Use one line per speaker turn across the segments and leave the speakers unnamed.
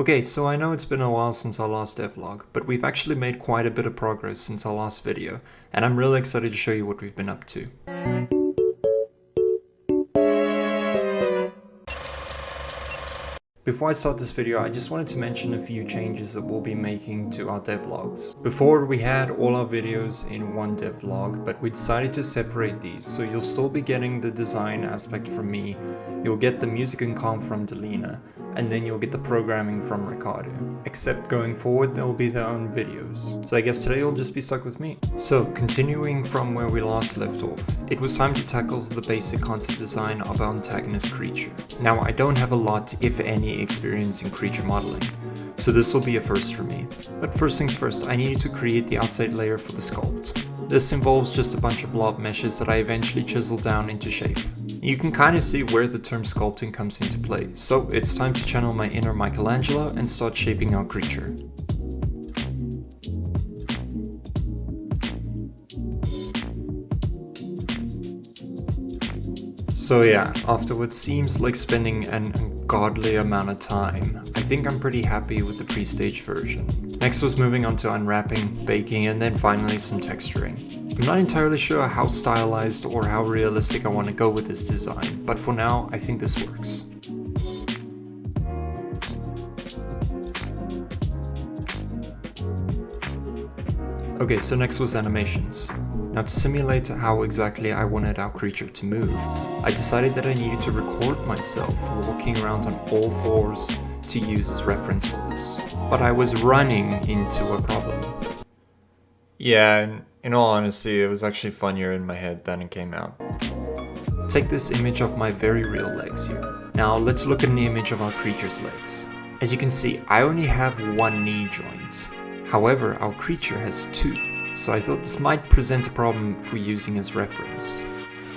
Okay, so I know it's been a while since our last devlog, but we've actually made quite a bit of progress since our last video, and I'm really excited to show you what we've been up to. Before I start this video, I just wanted to mention a few changes that we'll be making to our devlogs. Before, we had all our videos in one devlog, but we decided to separate these, so you'll still be getting the design aspect from me, you'll get the music and comp from Delina, and then you'll get the programming from Ricardo. Except going forward, they'll be their own videos. So I guess today you'll just be stuck with me. So, continuing from where we last left off, it was time to tackle the basic concept design of our antagonist creature. Now, I don't have a lot, if any, experience in creature modeling, so this will be a first for me. But first things first, I needed to create the outside layer for the sculpt. This involves just a bunch of blob meshes that I eventually chiseled down into shape. You can kind of see where the term sculpting comes into play, so it's time to channel my inner Michelangelo and start shaping our creature. So yeah, after what seems like spending an ungodly amount of time, I think I'm pretty happy with the pre-stage version. Next was moving on to unwrapping, baking, and then finally some texturing. I'm not entirely sure how stylized or how realistic I want to go with this design, but for now, I think this works. Okay, so next was animations. Now to simulate how exactly I wanted our creature to move, I decided that I needed to record myself walking around on all fours to use as reference for this. But I was running into a problem. Yeah, in all honesty, it was actually funnier in my head than it came out. Take this image of my very real legs here. Now let's look at an image of our creature's legs. As you can see, I only have one knee joint. However, our creature has two. So I thought this might present a problem for using as reference.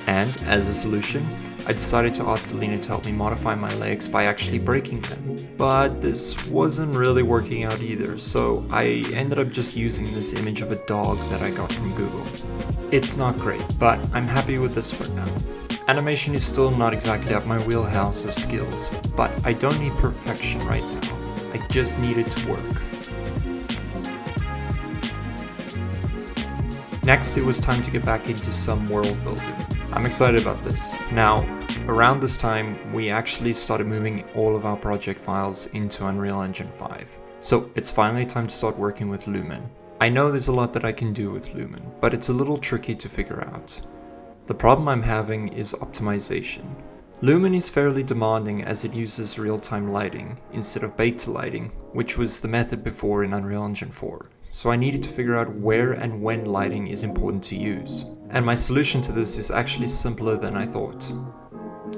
And, as a solution, I decided to ask Delina to help me modify my legs by actually breaking them. But this wasn't really working out either, so I ended up just using this image of a dog that I got from Google. It's not great, but I'm happy with this for now. Animation is still not exactly up my wheelhouse of skills, but I don't need perfection right now. I just need it to work. Next, it was time to get back into some world building. I'm excited about this. Now, around this time, we actually started moving all of our project files into Unreal Engine 5. So it's finally time to start working with Lumen. I know there's a lot that I can do with Lumen, but it's a little tricky to figure out. The problem I'm having is optimization. Lumen is fairly demanding as it uses real-time lighting instead of baked lighting, which was the method before in Unreal Engine 4. So I needed to figure out where and when lighting is important to use. And my solution to this is actually simpler than I thought.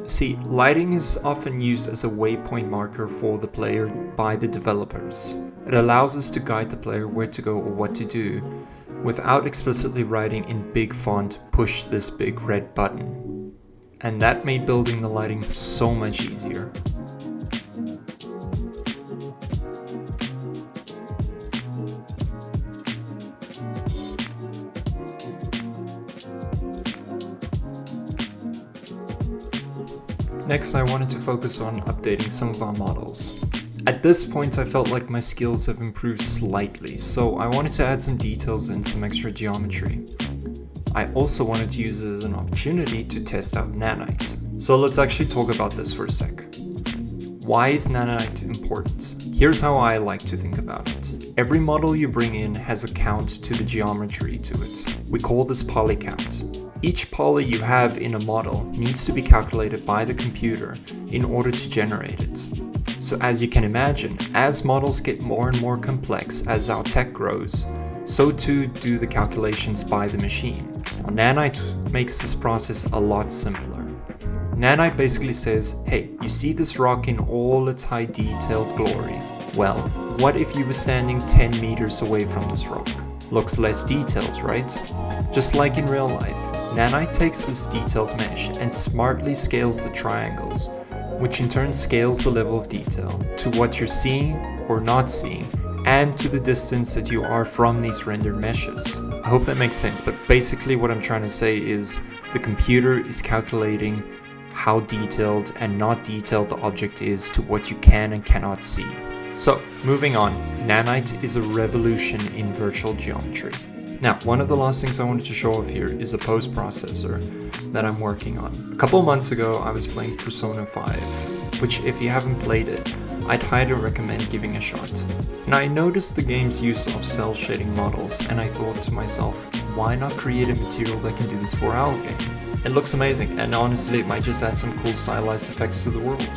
See, lighting is often used as a waypoint marker for the player by the developers. It allows us to guide the player where to go or what to do, without explicitly writing in big font, "push this big red button." And that made building the lighting so much easier. Next, I wanted to focus on updating some of our models. At this point, I felt like my skills have improved slightly, so I wanted to add some details and some extra geometry. I also wanted to use it as an opportunity to test out nanite. So let's actually talk about this for a sec. Why is nanite important? Here's how I like to think about it. Every model you bring in has a count to the geometry to it. We call this poly count. Each poly you have in a model needs to be calculated by the computer in order to generate it. So as you can imagine, as models get more and more complex as our tech grows, so too do the calculations by the machine. Now, nanite makes this process a lot simpler. Nanite basically says, hey, you see this rock in all its high detailed glory. Well, what if you were standing 10 meters away from this rock? Looks less detailed, right? Just like in real life, nanite takes this detailed mesh and smartly scales the triangles, which in turn scales the level of detail to what you're seeing or not seeing, and to the distance that you are from these rendered meshes. I hope that makes sense, but basically what I'm trying to say is the computer is calculating how detailed and not detailed the object is to what you can and cannot see. So, moving on, nanite is a revolution in virtual geometry. Now, one of the last things I wanted to show off here is a post processor that I'm working on. A couple of months ago, I was playing Persona 5, which if you haven't played it, I'd highly recommend giving a shot. And I noticed the game's use of cell shading models, and I thought to myself, why not create a material that can do this for our game? It looks amazing, and honestly it might just add some cool stylized effects to the world.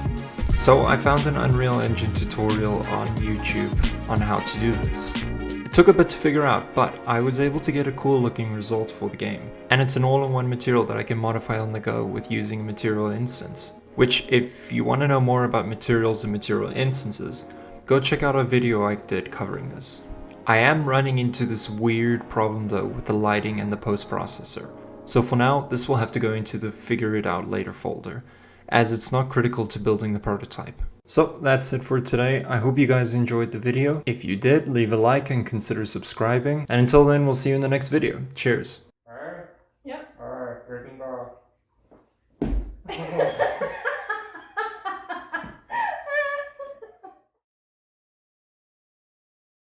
So I found an Unreal Engine tutorial on YouTube on how to do this. It took a bit to figure out, but I was able to get a cool looking result for the game. And it's an all-in-one material that I can modify on the go with using a material instance. Which, if you want to know more about materials and material instances, go check out a video I did covering this. I am running into this weird problem though with the lighting and the post-processor. So for now, this will have to go into the figure it out later folder, as it's not critical to building the prototype. So that's it for today. I hope you guys enjoyed the video. If you did, leave a like and consider subscribing. And until then, we'll see you in the next video. Cheers.
Alright?
Yep.
Alright, breaking off.